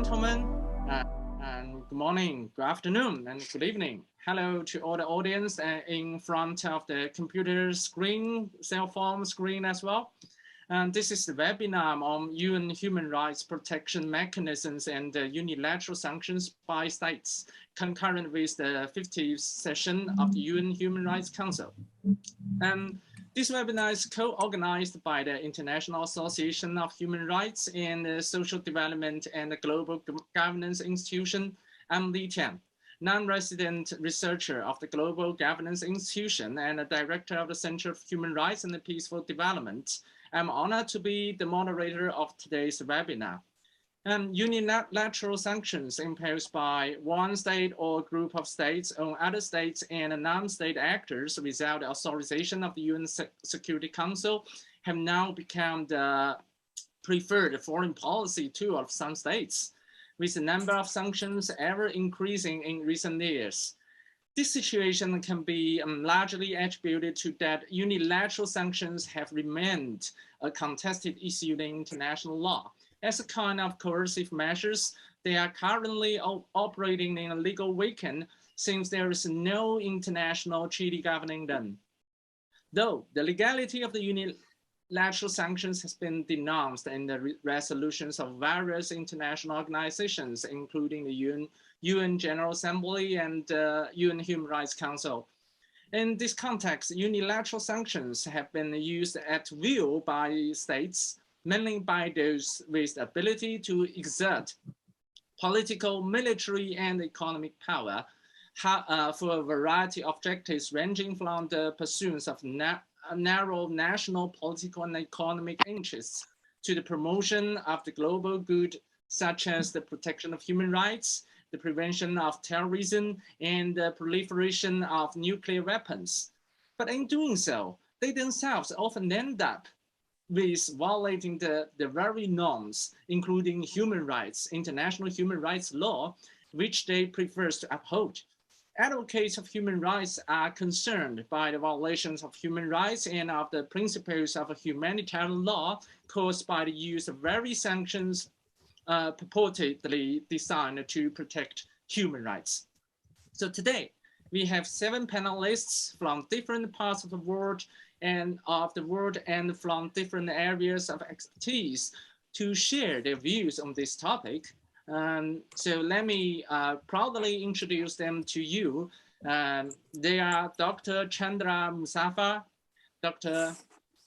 gentlemen, and good morning, good afternoon, and good evening. Hello to all the audience in front of the computer screen, cell phone screen as well. And this is the webinar on UN human rights protection mechanisms and unilateral sanctions by states, concurrent with the 50th session of the UN Human Rights Council. And this webinar is co-organized by the International Association of Human Rights and Social Development and the Global Governance Institution, the TIAN, non-resident researcher of the Global Governance Institution and a director of the Center for Human Rights and Peaceful Development. I'm honored to be the moderator of today's webinar. Unilateral sanctions imposed by one state or group of states on other states and non-state actors without the authorization of the UN Security Council have now become the preferred foreign policy tool of some states, with the number of sanctions ever increasing in recent years. This situation can be largely attributed to that unilateral sanctions have remained a contested issue in international law. As a kind of coercive measures, they are currently operating in a legal vacuum since there is no international treaty governing them. Though the legality of the unilateral sanctions has been denounced in the resolutions of various international organizations, including the UN General Assembly and UN Human Rights Council. In this context, unilateral sanctions have been used at will by states, mainly by those with the ability to exert political, military, and economic power for a variety of objectives ranging from the pursuit of narrow national political and economic interests to the promotion of the global good, such as the protection of human rights, the prevention of terrorism, and the proliferation of nuclear weapons. But in doing so, they themselves often end up with violating the very norms, including human rights, international human rights law, which they prefer to uphold. Advocates of human rights are concerned by the violations of human rights and of the principles of a humanitarian law caused by the use of various sanctions purportedly designed to protect human rights. So today, we have 7 panelists from different parts of the world and from different areas of expertise to share their views on this topic. So let me proudly introduce them to you. They are Dr. Chandra Musafa, Dr.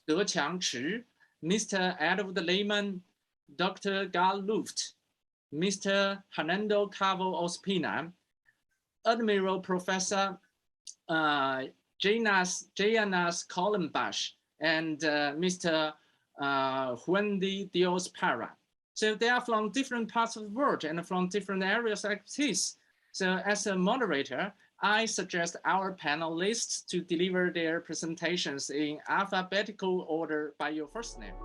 Deqiang Chi, Mr. Edward Lehman, Dr. Gal Luft, Mr. Hernando Cabo Ospina, Admiral Professor Janas Collenbach, and Mr. Juan de Dios Parra. So they are from different parts of the world and from different areas of expertise. So as a moderator, I suggest our panelists to deliver their presentations in alphabetical order by your first name.